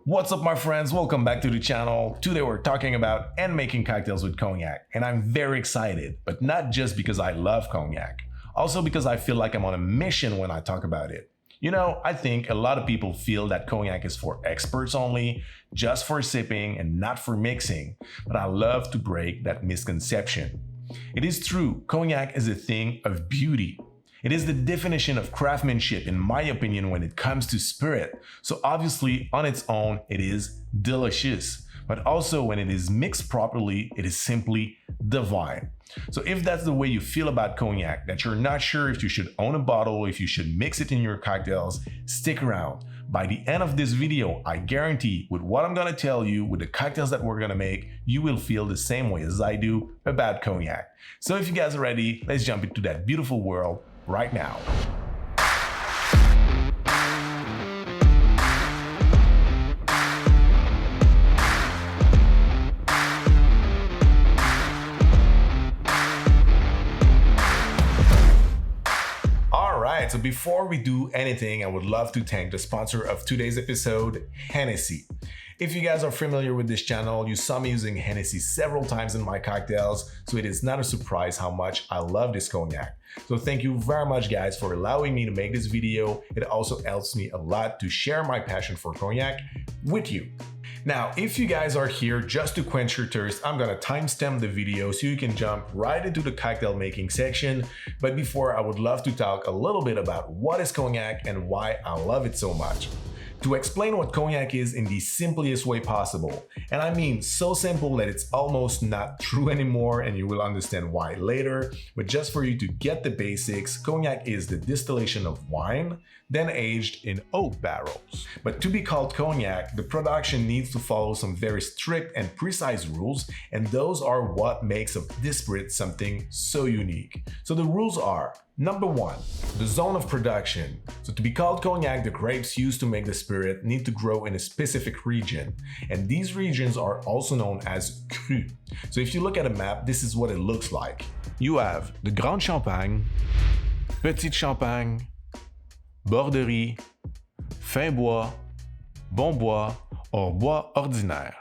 What's up, my friends? Welcome back to the channel. Today we're talking about and making cocktails with cognac, and I'm very excited, but not just because I love cognac, also because I feel like I'm on a mission when I talk about it. You know, I think a lot of people feel that cognac is for experts only, just for sipping and not for mixing, but I love to break that misconception. It is true, cognac is a thing of beauty. It is the definition of craftsmanship, in my opinion, when it comes to spirit. So obviously, on its own, it is delicious. But also, when it is mixed properly, it is simply divine. So if that's the way you feel about cognac, that you're not sure if you should own a bottle, if you should mix it in your cocktails, stick around. By the end of this video, I guarantee with what I'm gonna tell you, with the cocktails that we're gonna make, you will feel the same way as I do about cognac. So if you guys are ready, let's jump into that beautiful world right now. Alright, so before we do anything, I would love to thank the sponsor of today's episode, Hennessy. If you guys are familiar with this channel, you saw me using Hennessy several times in my cocktails, so it is not a surprise how much I love this cognac. So thank you very much, guys, for allowing me to make this video. It also helps me a lot to share my passion for cognac with you. Now, if you guys are here just to quench your thirst, I'm gonna timestamp the video so you can jump right into the cocktail making section. But before, I would love to talk a little bit about what is cognac and why I love it so much. To explain what cognac is in the simplest way possible, and I mean so simple that it's almost not true anymore, and you will understand why later, but just for you to get the basics, cognac is the distillation of wine, then aged in oak barrels. But to be called cognac, the production needs to follow some very strict and precise rules, and those are what makes of this spirit something so unique. So the rules are: number 1, the zone of production. So to be called cognac, the grapes used to make the spirit need to grow in a specific region. And these regions are also known as crus. So if you look at a map, this is what it looks like. You have the Grand Champagne, Petit Champagne, Borderie, Fin Bois, Bon Bois, or Bois Ordinaire.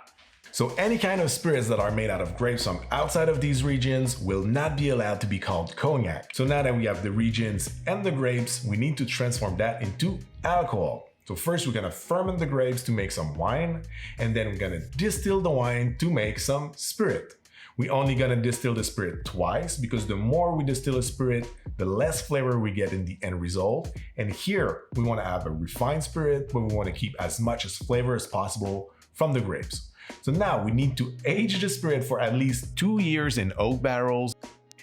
So any kind of spirits that are made out of grapes from outside of these regions will not be allowed to be called cognac. So now that we have the regions and the grapes, we need to transform that into alcohol. So first we're gonna ferment the grapes to make some wine, and then we're gonna distill the wine to make some spirit. We only gonna distill the spirit twice, because the more we distill a spirit, the less flavor we get in the end result. And here we wanna have a refined spirit, but we wanna keep as much as flavor as possible from the grapes. So now we need to age the spirit for at least 2 years in oak barrels,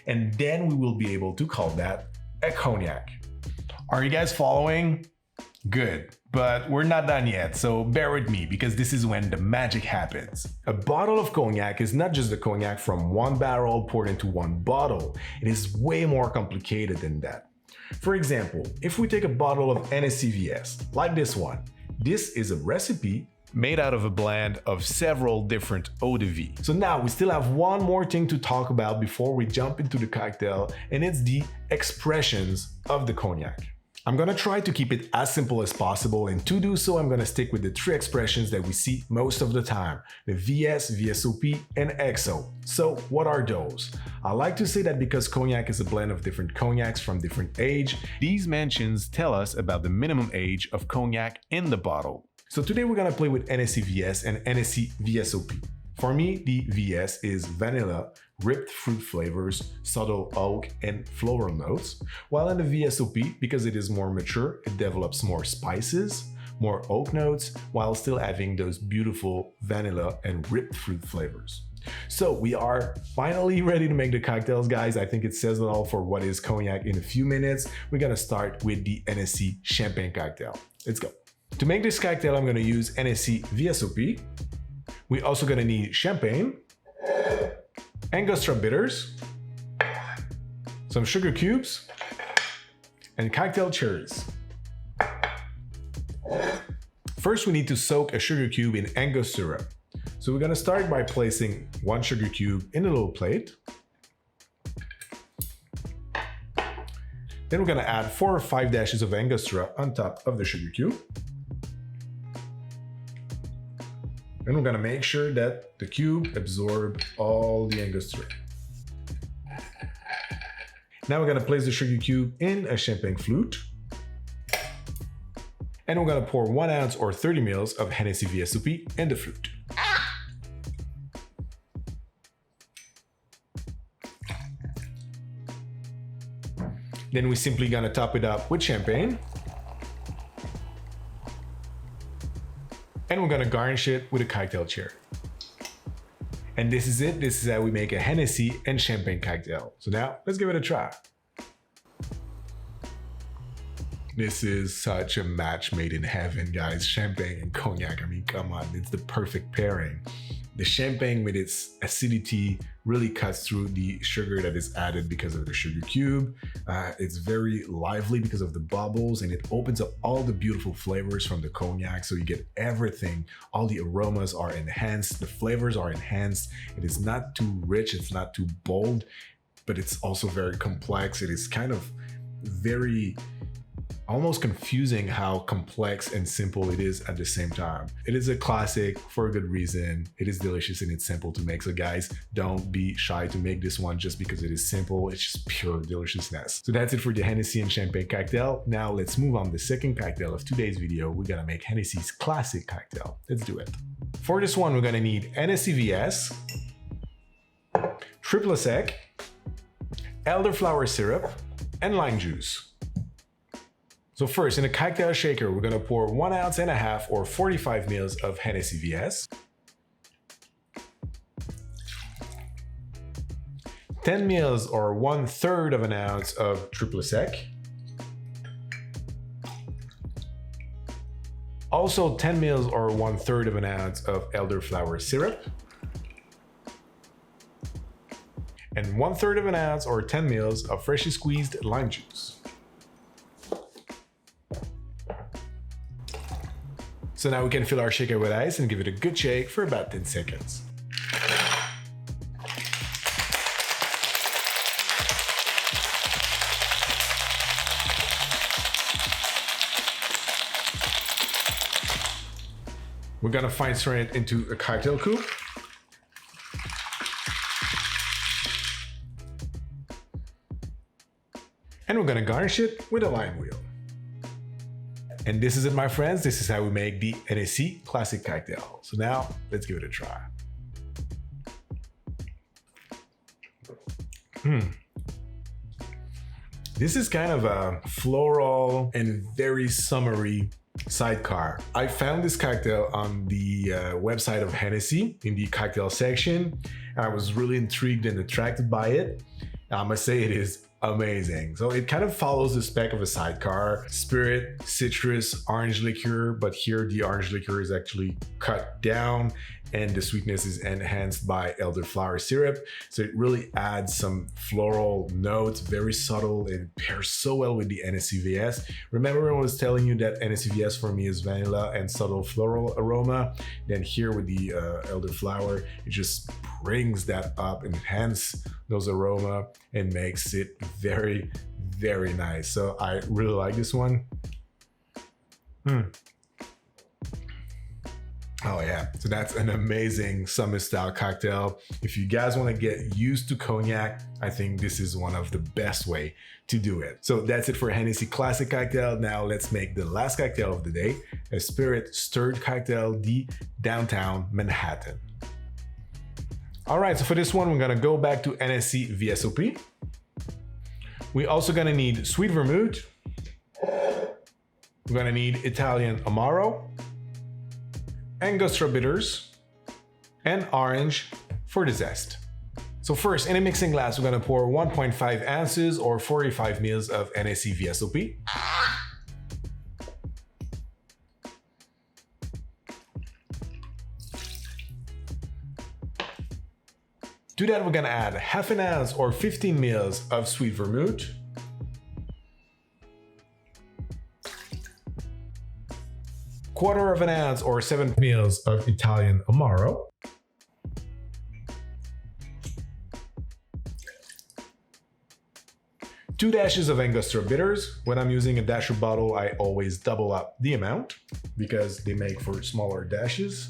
and then we will be able to call that a cognac. Are you guys following? Good, but we're not done yet, so bear with me because this is when the magic happens. A bottle of cognac is not just the cognac from one barrel poured into one bottle. It is way more complicated than that. For example, if we take a bottle of Hennessy V.S., like this one, this is a recipe made out of a blend of several different eau de vie. So now we still have one more thing to talk about before we jump into the cocktail, and it's the expressions of the cognac. I'm gonna try to keep it as simple as possible, and to do so I'm gonna stick with the 3 expressions that we see most of the time: the VS, V.S.O.P, and XO. So what are those? I like to say that because cognac is a blend of different cognacs from different age, these mentions tell us about the minimum age of cognac in the bottle. So today we're gonna play with Hennessy VS and Hennessy V.S.O.P. For me, the VS is vanilla, ripped fruit flavors, subtle oak and floral notes, while in the V.S.O.P, because it is more mature, it develops more spices, more oak notes, while still having those beautiful vanilla and ripped fruit flavors. So we are finally ready to make the cocktails, guys. I think it says it all for what is cognac in a few minutes. We're gonna start with the Hennessy Champagne cocktail. Let's go. To make this cocktail, I'm gonna use Hennessy V.S.O.P. We're also gonna need champagne, Angostura bitters, some sugar cubes, and cocktail cherries. First, we need to soak a sugar cube in Angostura. So we're gonna start by placing 1 sugar cube in a little plate. Then we're gonna add 4 or 5 dashes of Angostura on top of the sugar cube. And we're gonna make sure that the cube absorbs all the Angostura. Now we're gonna place the sugar cube in a champagne flute. And we're gonna pour 1 ounce or 30 ml of Hennessy V.S.O.P in the flute. Then we're simply gonna top it up with champagne. And we're gonna garnish it with a cocktail cherry. And this is it. This is how we make a Hennessy and champagne cocktail. So now let's give it a try. This is such a match made in heaven, guys. Champagne and cognac, I mean, come on, it's the perfect pairing. The champagne with its acidity really cuts through the sugar that is added because of the sugar cube. It's very lively because of the bubbles, and it opens up all the beautiful flavors from the cognac. So you get everything. All the aromas are enhanced. The flavors are enhanced. It is not too rich. It's not too bold, but it's also very complex. It is kind of very almost confusing how complex and simple it is at the same time. It is a classic for a good reason. It is delicious and it's simple to make. So guys, don't be shy to make this one just because it is simple. It's just pure deliciousness. So that's it for the Hennessy and champagne cocktail. Now let's move on to the second cocktail of today's video. We're gonna make Hennessy's classic cocktail. Let's do it. For this one, we're gonna need Hennessy V.S., triple sec, elderflower syrup, and lime juice. So first, in a cocktail shaker, we're gonna pour 1.5 ounces or 45 ml of Hennessy V.S., 10 ml or 1/3 of an ounce of triple sec, also 10 ml or 1/3 of an ounce of elderflower syrup, and 1/3 of an ounce or 10 ml of freshly squeezed lime juice. So now we can fill our shaker with ice and give it a good shake for about 10 seconds. We're gonna fine strain it into a cocktail coupe. And we're gonna garnish it with a lime wheel. And this is it, my friends. This is how we make the Hennessy Classic cocktail. So now let's give it a try. This is kind of a floral and very summery sidecar. I found this cocktail on the website of Hennessy in the cocktail section. And I was really intrigued and attracted by it. I must say it is amazing. So it kind of follows the spec of a sidecar: spirit, citrus, orange liqueur, but here the orange liqueur is actually cut down and the sweetness is enhanced by elderflower syrup. So it really adds some floral notes, very subtle, and it pairs so well with the Hennessy V.S. Remember when I was telling you that Hennessy V.S. for me is vanilla and subtle floral aroma? Then here with the elderflower, it just brings that up, enhance those aroma, and makes it very, very nice. So I really like this one. Oh yeah, so that's an amazing summer style cocktail. If you guys want to get used to cognac, I think this is one of the best way to do it. So that's it for Hennessy Classic cocktail. Now let's make the last cocktail of the day, a spirit stirred cocktail, the Downtown Manhattan. All right, so for this one, we're gonna go back to Hennessy V.S.O.P. We're also gonna need sweet vermouth. We're gonna need Italian Amaro, Angostura bitters, and orange for the zest. So first, in a mixing glass, we're gonna pour 1.5 ounces or 45 ml of Hennessy V.S.O.P. To that, we're gonna add half an ounce or 15 ml of sweet vermouth, quarter of an ounce or 7 ml of Italian Amaro, two dashes of Angostura bitters. When I'm using a dasher bottle, I always double up the amount because they make for smaller dashes.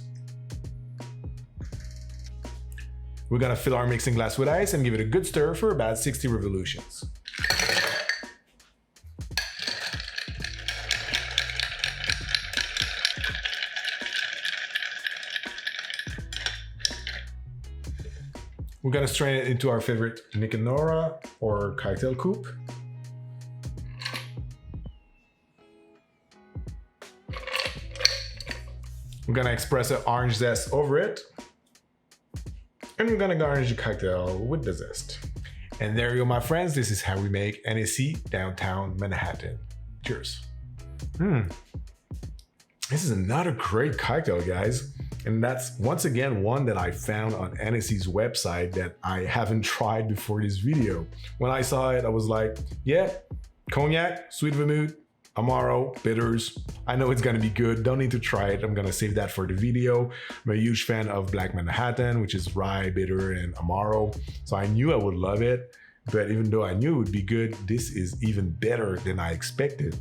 We're gonna fill our mixing glass with ice and give it a good stir for about 60 revolutions. We're gonna strain it into our favorite Nick and Nora or cocktail coupe. We're gonna express an orange zest over it. And we're gonna garnish the cocktail with the zest. And there you go, my friends. This is how we make Hennessy Downtown Manhattan. Cheers. This is another great cocktail, guys. And that's once again one that I found on Hennessy's website that I haven't tried before this video. When I saw it, I was like, yeah, cognac, sweet vermouth, Amaro, bitters. I know it's gonna be good. Don't need to try it. I'm gonna save that for the video. I'm a huge fan of Black Manhattan, which is rye, bitter, and Amaro. So I knew I would love it. But even though I knew it would be good, this is even better than I expected.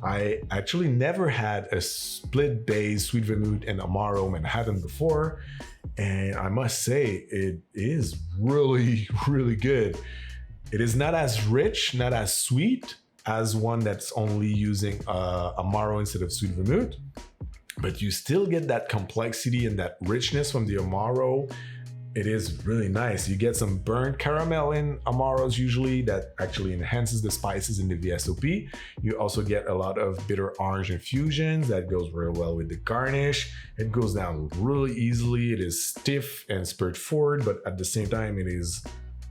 I actually never had a split base sweet vermouth and Amaro Manhattan before, and I must say it is really, really good. It is not as rich, not as sweet as one that's only using Amaro instead of sweet vermouth, but you still get that complexity and that richness from the Amaro. It is really nice. You get some burnt caramel in Amaros usually that actually enhances the spices in the V.S.O.P. You also get a lot of bitter orange infusions that goes very well with the garnish. It goes down really easily. It is stiff and spirit forward, but at the same time it is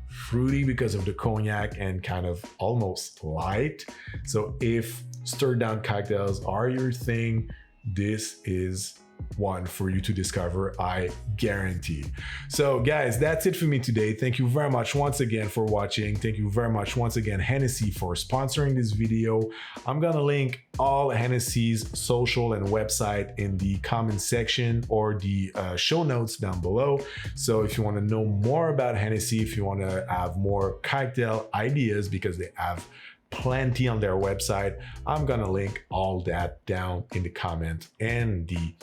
fruity because of the cognac and kind of almost light. So if stirred down cocktails are your thing, this is one for you to discover, I guarantee. So guys, that's it for me today. Thank you very much once again for watching. Thank you very much once again, Hennessy, for sponsoring this video. I'm gonna link all Hennessy's social and website in the comment section or the show notes down below. So if you want to know more about Hennessy, if you want to have more cocktail ideas, because they have plenty on their website, I'm gonna link all that down in the comment and the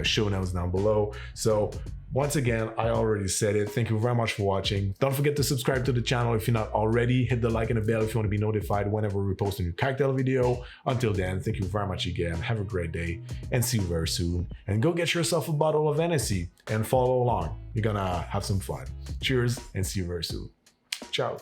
show notes down below. So once again, I already said it. Thank you very much for watching. Don't forget to subscribe to the channel if you're not already. Hit the like and the bell if you want to be notified whenever we post a new cocktail video. Until then, thank you very much again. Have a great day and see you very soon. And go get yourself a bottle of Hennessy and follow along. You're gonna have some fun. Cheers and see you very soon. Ciao.